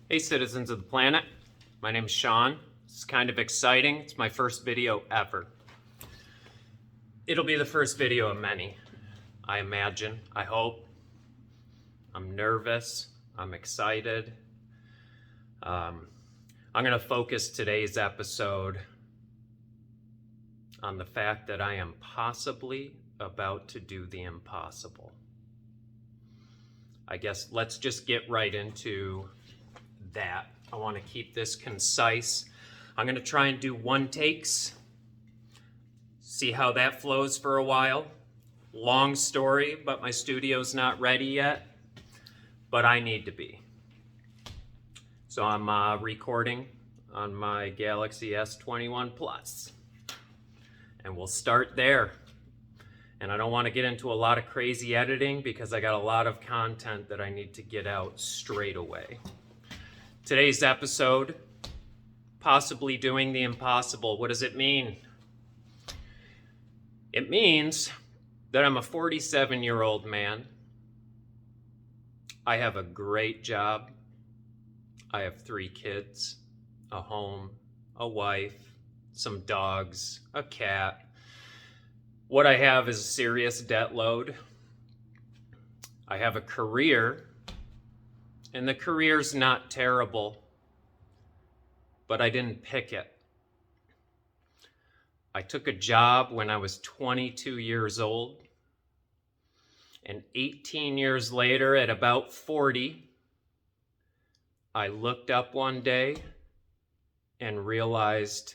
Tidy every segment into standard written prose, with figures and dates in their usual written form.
Hey citizens of the planet, my name is Shawn. It's kind of exciting. It's my first video ever. It'll be the first video of many, I imagine, I hope. I'm nervous, I'm excited. I'm gonna focus today's episode on the fact that I am possibly about to do the impossible. I guess let's just get right into that. I want to keep this concise. I'm going to try and do one takes, see how that flows for a while. Long story, but my studio's not ready yet, but I need to be. So I'm recording on my Galaxy S21 Plus, and we'll start there. And I don't want to get into a lot of crazy editing because I got a lot of content that I need to get out straight away. Today's episode, possibly doing the impossible. What does it mean? It means that I'm a 47-year-old man. I have a great job. I have 3 kids, a home, a wife, some dogs, a cat. What I have is a serious debt load. I have a career, and the career's not terrible, but I didn't pick it. I took a job when I was 22 years old, and 18 years later, at about 40, I looked up one day and realized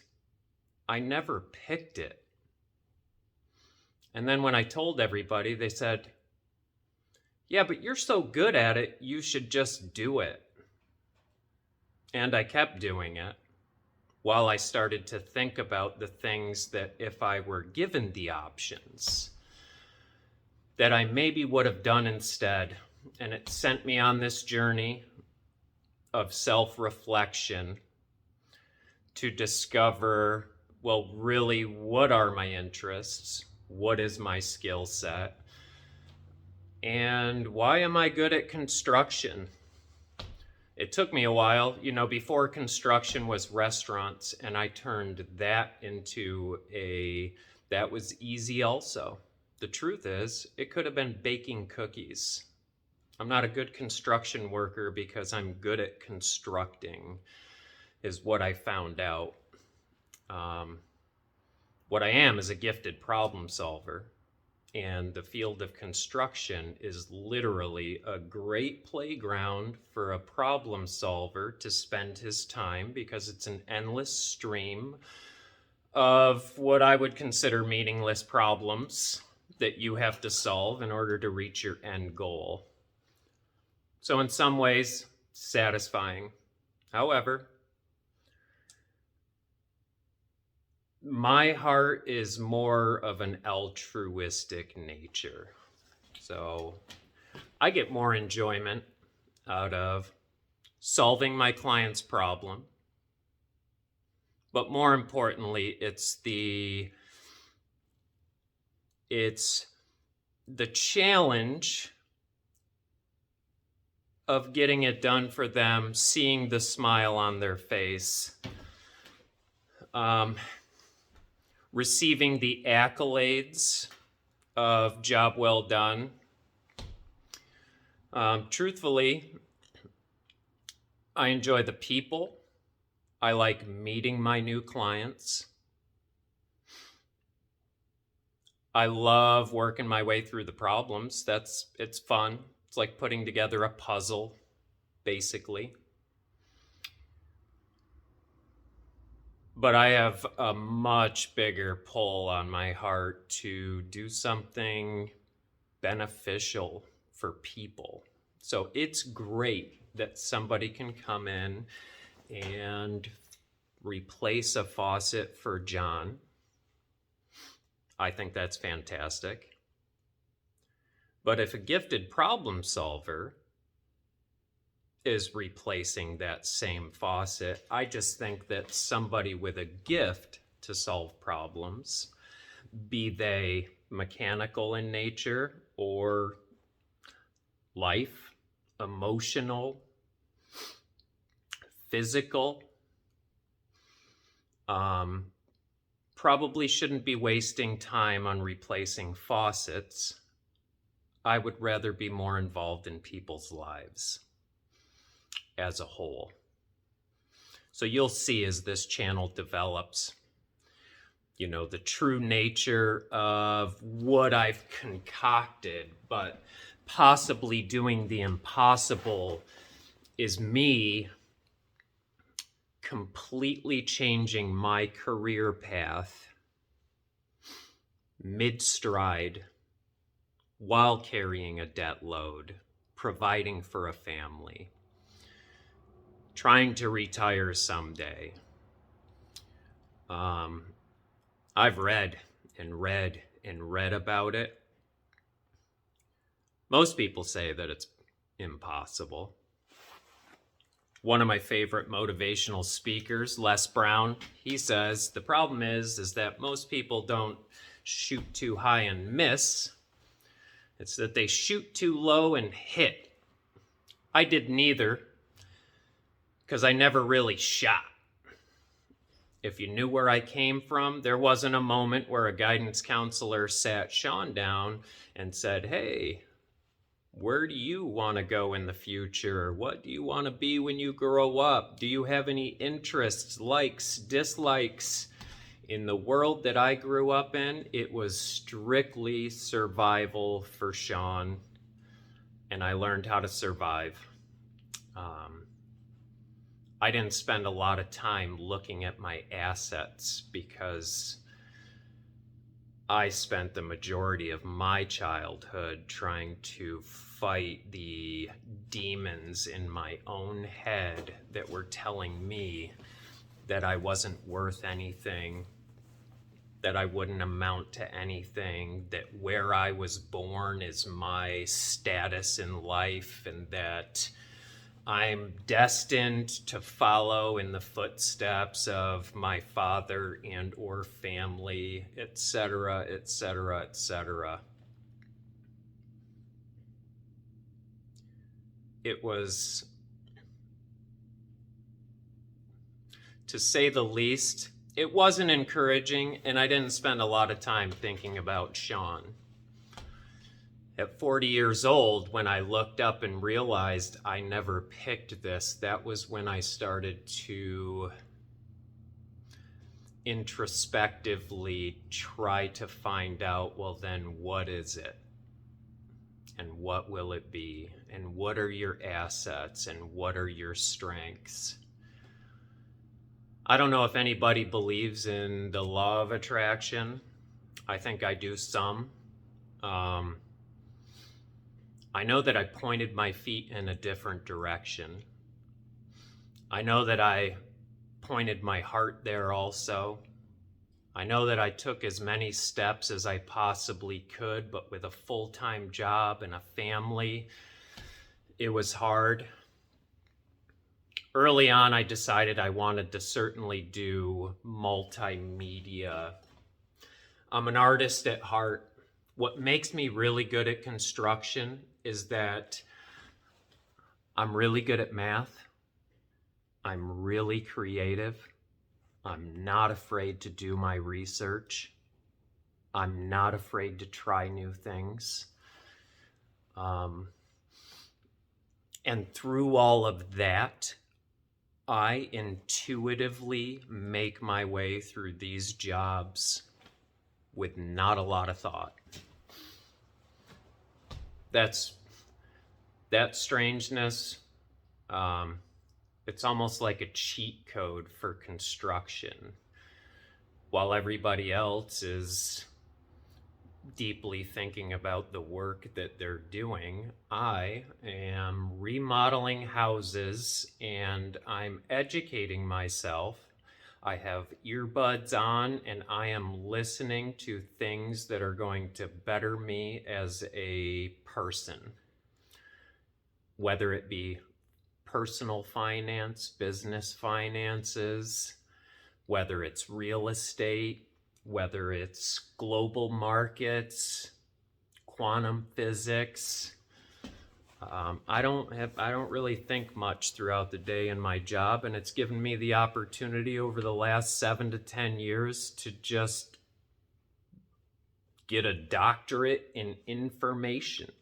I never picked it. And then when I told everybody, they said, "Yeah, but you're so good at it, you should just do it." And I kept doing it while I started to think about the things that if I were given the options, that I maybe would have done instead. And it sent me on this journey of self-reflection to discover, well, really, what are my interests? What is my skill set? And why am I good at construction? It took me a while. Before construction was restaurants, and I turned that into that was easy also. The truth is, it could have been baking cookies. I'm not a good construction worker because I'm good at constructing, is what I found out. What I am is a gifted problem solver, and the field of construction is literally a great playground for a problem solver to spend his time because it's an endless stream of what I would consider meaningless problems that you have to solve in order to reach your end goal. So in some ways, satisfying. However, my heart is more of an altruistic nature. So I get more enjoyment out of solving my client's problem. But more importantly, it's the challenge of getting it done for them, seeing the smile on their face, receiving the accolades of job well done. Truthfully, I enjoy the people. I like meeting my new clients. I love working my way through the problems. It's fun. It's like putting together a puzzle, basically. But I have a much bigger pull on my heart to do something beneficial for people. So it's great that somebody can come in and replace a faucet for John. I think that's fantastic. But if a gifted problem solver is replacing that same faucet, I just think that somebody with a gift to solve problems, be they mechanical in nature or life, emotional, physical. Probably shouldn't be wasting time on replacing faucets. I would rather be more involved in people's lives as a whole. So you'll see as this channel develops, the true nature of what I've concocted, but possibly doing the impossible is me completely changing my career path mid-stride while carrying a debt load, providing for a family, trying to retire someday. I've read and read and read about it. Most people say that it's impossible. One of my favorite motivational speakers, Les Brown, he says the problem is that most people don't shoot too high and miss. It's that they shoot too low and hit. I did neither because I never really shot. If you knew where I came from, there wasn't a moment where a guidance counselor sat Shawn down and said, hey, where do you want to go in the future? What do you want to be when you grow up? Do you have any interests, likes, dislikes? In the world that I grew up in, it was strictly survival for Shawn, and I learned how to survive. I didn't spend a lot of time looking at my assets because I spent the majority of my childhood trying to fight the demons in my own head that were telling me that I wasn't worth anything, that I wouldn't amount to anything, that where I was born is my status in life, and that I'm destined to follow in the footsteps of my father and or family, etc., etc., etc. It was, to say the least, it wasn't encouraging, and I didn't spend a lot of time thinking about Shawn. At 40 years old, when I looked up and realized I never picked this, that was when I started to introspectively try to find out, well, then what is it? And what will it be? And what are your assets? And what are your strengths? I don't know if anybody believes in the law of attraction. I think I do some. I know that I pointed my feet in a different direction. I know that I pointed my heart there also. I know that I took as many steps as I possibly could, but with a full-time job and a family, it was hard. Early on, I decided I wanted to certainly do multimedia. I'm an artist at heart. What makes me really good at construction is that I'm really good at math. I'm really creative. I'm not afraid to do my research. I'm not afraid to try new things. And through all of that, I intuitively make my way through these jobs with not a lot of thought. That strangeness, it's almost like a cheat code for construction. While everybody else is deeply thinking about the work that they're doing, I am remodeling houses and I'm educating myself. I have earbuds on and I am listening to things that are going to better me as a person, whether it be personal finance, business finances, whether it's real estate, whether it's global markets, quantum physics, I don't really think much throughout the day in my job, and it's given me the opportunity over the last 7 to 10 years to just get a doctorate in information.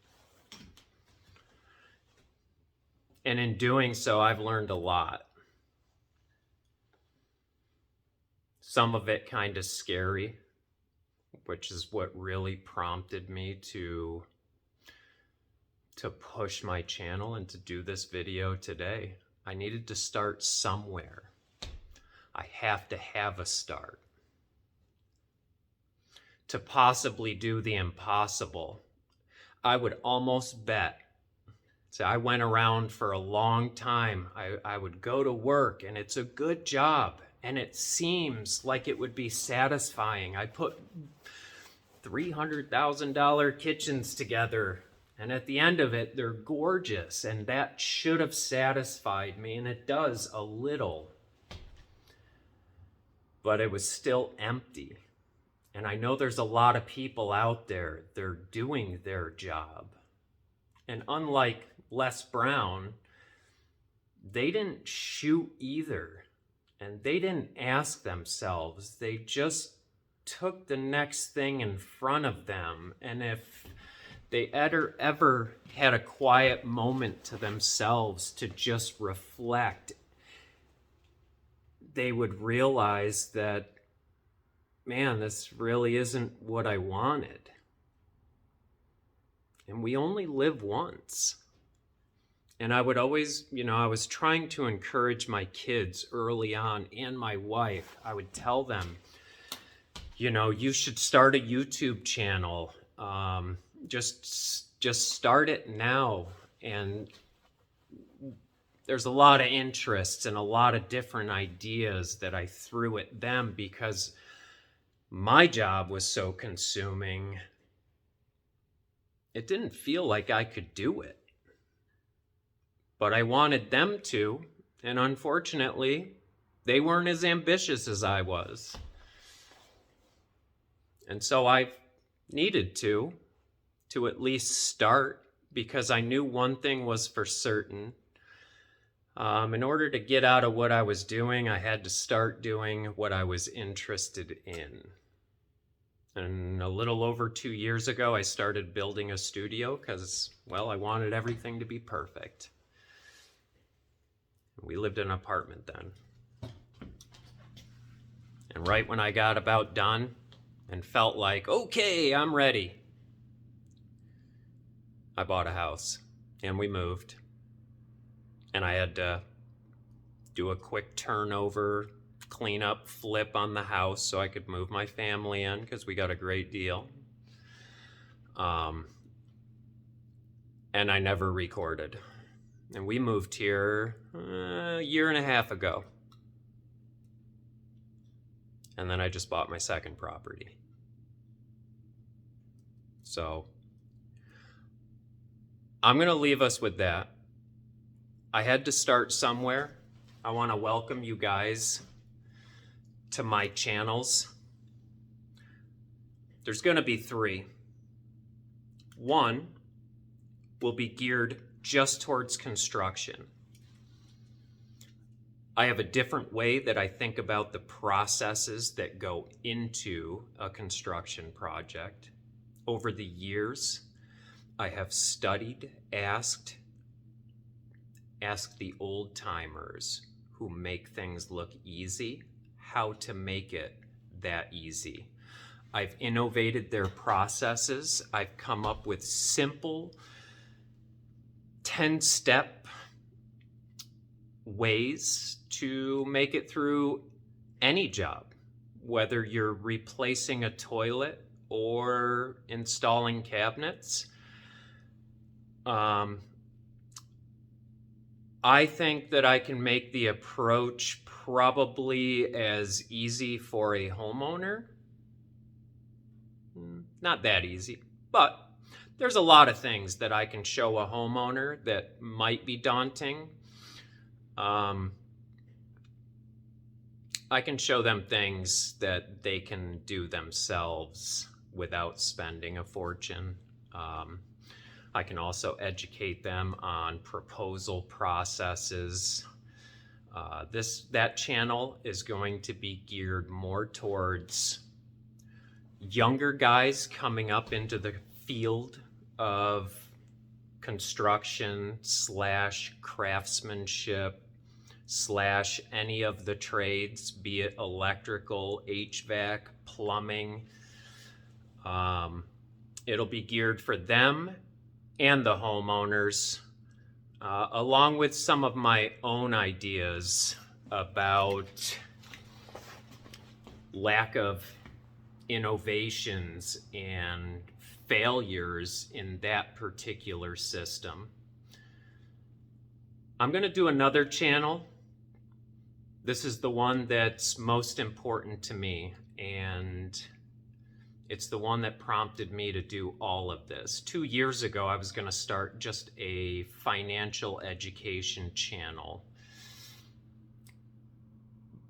And in doing so, I've learned a lot. Some of it kind of scary, which is what really prompted me to push my channel and to do this video today. I needed to start somewhere. I have to have a start. To possibly do the impossible, I would almost bet. So I went around for a long time. I would go to work, and it's a good job, and it seems like it would be satisfying. I put $300,000 kitchens together, and at the end of it, they're gorgeous, and that should have satisfied me, and it does a little. But it was still empty. And I know there's a lot of people out there, they're doing their job. And unlike Les Brown, they didn't shoot either. And they didn't ask themselves. They just took the next thing in front of them. And if they ever had a quiet moment to themselves to just reflect, they would realize that, man, this really isn't what I wanted. And we only live once. And I would always, I was trying to encourage my kids early on, and my wife. I would tell them, you should start a YouTube channel. Just start it now. And there's a lot of interests and a lot of different ideas that I threw at them because my job was so consuming. It didn't feel like I could do it. But I wanted them to, and unfortunately, they weren't as ambitious as I was. And so I needed to at least start, because I knew one thing was for certain. In order to get out of what I was doing, I had to start doing what I was interested in. And a little over 2 years ago, I started building a studio because, I wanted everything to be perfect. We lived in an apartment then. And right when I got about done and felt like, okay, I'm ready, I bought a house and we moved. And I had to do a quick turnover, clean up, flip on the house so I could move my family in because we got a great deal. And I never recorded. And we moved here a year and a half ago. And then I just bought my second property. So I'm going to leave us with that. I had to start somewhere. I want to welcome you guys to my channels. There's going to be 3. One will be geared just towards construction. I have a different way that I think about the processes that go into a construction project. Over the years, I have studied, asked the old timers who make things look easy, how to make it that easy. I've innovated their processes. I've come up with simple 10-step ways to make it through any job, whether you're replacing a toilet or installing cabinets. I think that I can make the approach probably as easy for a homeowner. Not that easy, but there's a lot of things that I can show a homeowner that might be daunting. I can show them things that they can do themselves without spending a fortune. I can also educate them on proposal processes. That channel is going to be geared more towards younger guys coming up into the field of construction / craftsmanship / any of the trades, be it electrical, HVAC, plumbing. It'll be geared for them and the homeowners, along with some of my own ideas about lack of innovations and failures in that particular system. I'm going to do another channel. This is the one that's most important to me, and it's the one that prompted me to do all of this. 2 years ago, I was going to start just a financial education channel.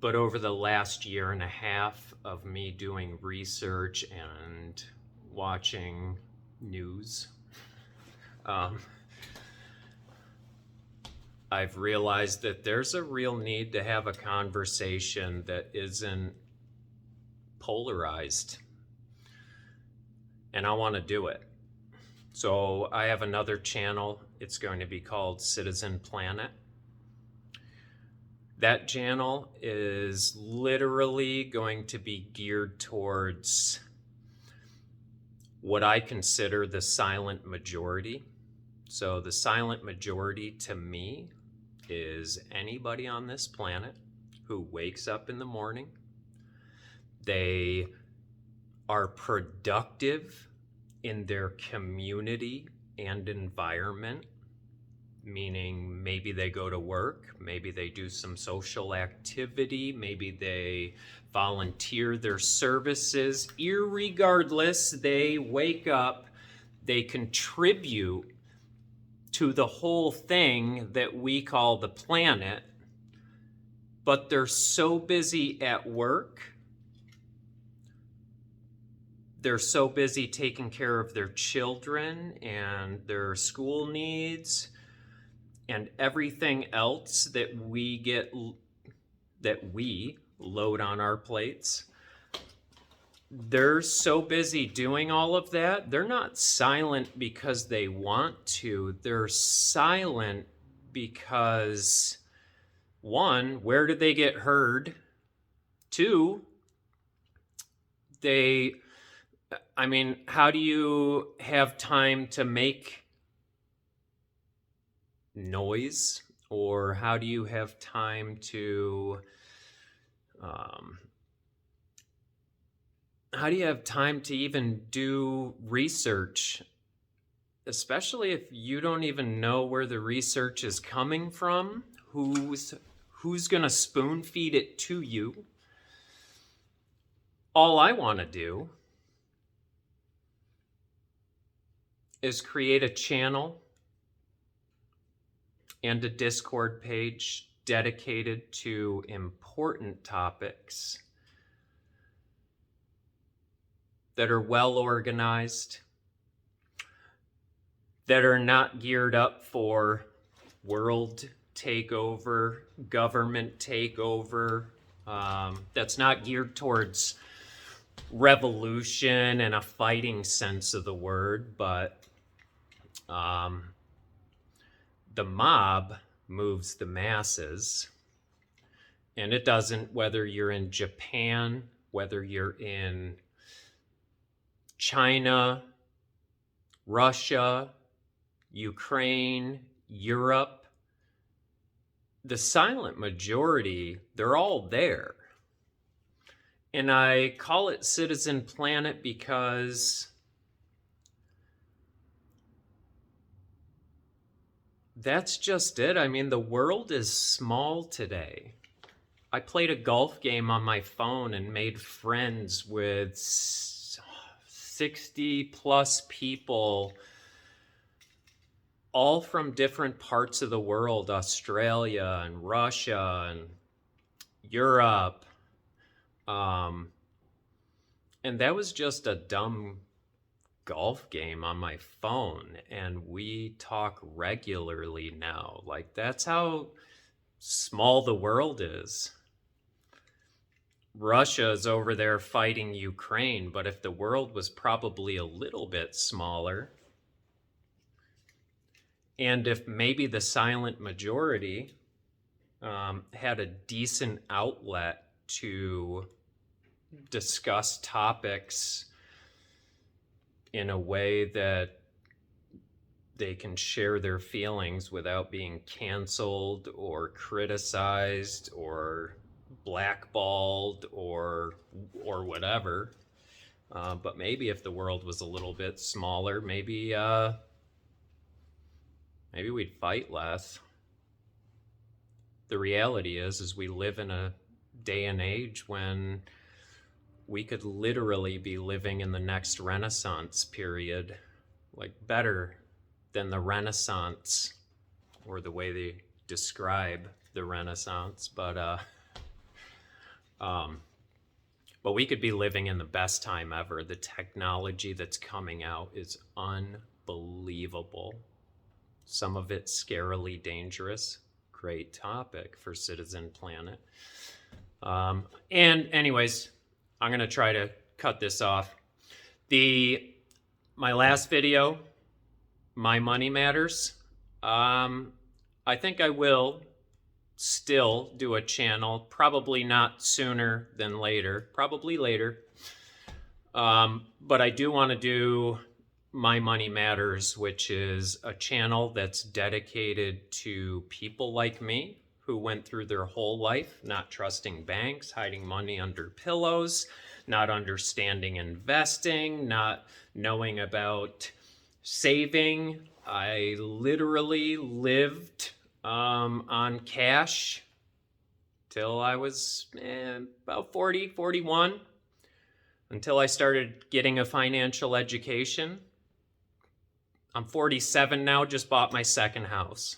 But over the last 1.5 years of me doing research and watching news, I've realized that there's a real need to have a conversation that isn't polarized. And I want to do it. So I have another channel. It's going to be called Citizen Planet. That channel is literally going to be geared towards what I consider the silent majority. So the silent majority to me is anybody on this planet who wakes up in the morning. They are productive in their community and environment, meaning maybe they go to work, maybe they do some social activity, maybe they volunteer their services. Irregardless, they wake up, they contribute to the whole thing that we call the planet, but they're so busy at work, they're so busy taking care of their children and their school needs and everything else that we load on our plates. They're so busy doing all of that. They're not silent because they want to. They're silent because, one, where do they get heard? Two, how do you have time to make noise? Or how do you have time to even do research, especially if you don't even know where the research is coming from? Who's going to spoon feed it to you? All I want to do is create a channel and a Discord page dedicated to important topics that are well organized, that are not geared up for world takeover, government takeover, that's not geared towards revolution in a fighting sense of the word, but the mob moves the masses. And it doesn't, whether you're in Japan, whether you're in China, Russia, Ukraine, Europe, the silent majority, they're all there. And I call it Citizen Planet because that's just it. I mean, the world is small today. I played a golf game on my phone and made friends with 60 plus people, all from different parts of the world, Australia and Russia and Europe. And that was just a dumb golf game on my phone, and we talk regularly now. Like, that's how small the world is. Russia is over there fighting Ukraine, but if the world was probably a little bit smaller, and if maybe the silent majority had a decent outlet to discuss topics in a way that they can share their feelings without being canceled or criticized or blackballed or whatever. But maybe if the world was a little bit smaller, maybe we'd fight less. The reality is we live in a day and age when we could literally be living in the next Renaissance period, like better than the Renaissance, or the way they describe the Renaissance. But we could be living in the best time ever. The technology that's coming out is unbelievable. Some of it scarily dangerous. Great topic for Citizen Planet. And anyways, I'm going to try to cut this off. My last video, My Money Matters, I think I will still do a channel, probably not sooner than later, probably later. But I do want to do My Money Matters, which is a channel that's dedicated to people like me who went through their whole life not trusting banks, hiding money under pillows, not understanding investing, not knowing about saving. I literally lived on cash till I was about 40, 41, until I started getting a financial education. I'm 47 now, just bought my second house.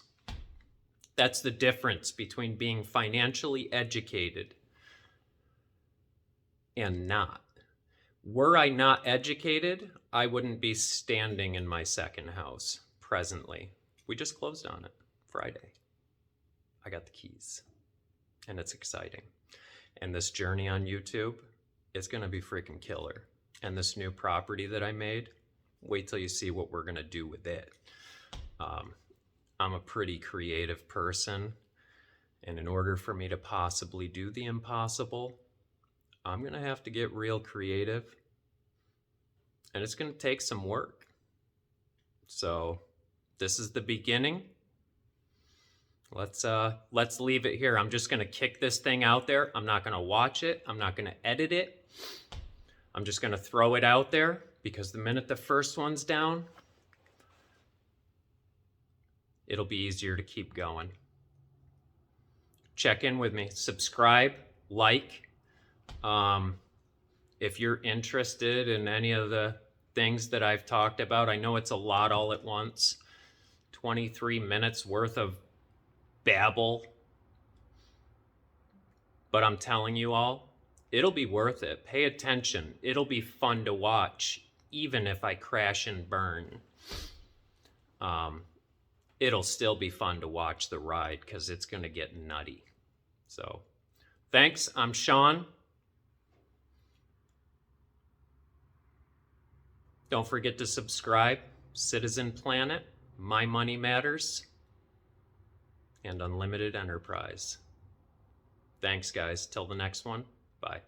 That's the difference between being financially educated and not. Were I not educated, I wouldn't be standing in my second house presently. We just closed on it Friday. I got the keys, and it's exciting. And this journey on YouTube is going to be freaking killer. And this new property that I made, wait till you see what we're going to do with it. I'm a pretty creative person, and in order for me to possibly do the impossible, I'm going to have to get real creative, and it's going to take some work. So this is the beginning. Let's leave it here. I'm just going to kick this thing out there. I'm not going to watch it. I'm not going to edit it. I'm just going to throw it out there, because the minute the first one's down, it'll be easier to keep going. Check in with me. Subscribe, like. If you're interested in any of the things that I've talked about, I know it's a lot all at once. 23 minutes worth of babble. But I'm telling you all, it'll be worth it. Pay attention. It'll be fun to watch, even if I crash and burn. It'll still be fun to watch the ride, because it's going to get nutty. So, thanks. I'm Shawn. Don't forget to subscribe. Citizen Planet, My Money Matters, and Unlimited Enterprise. Thanks, guys. Till the next one. Bye.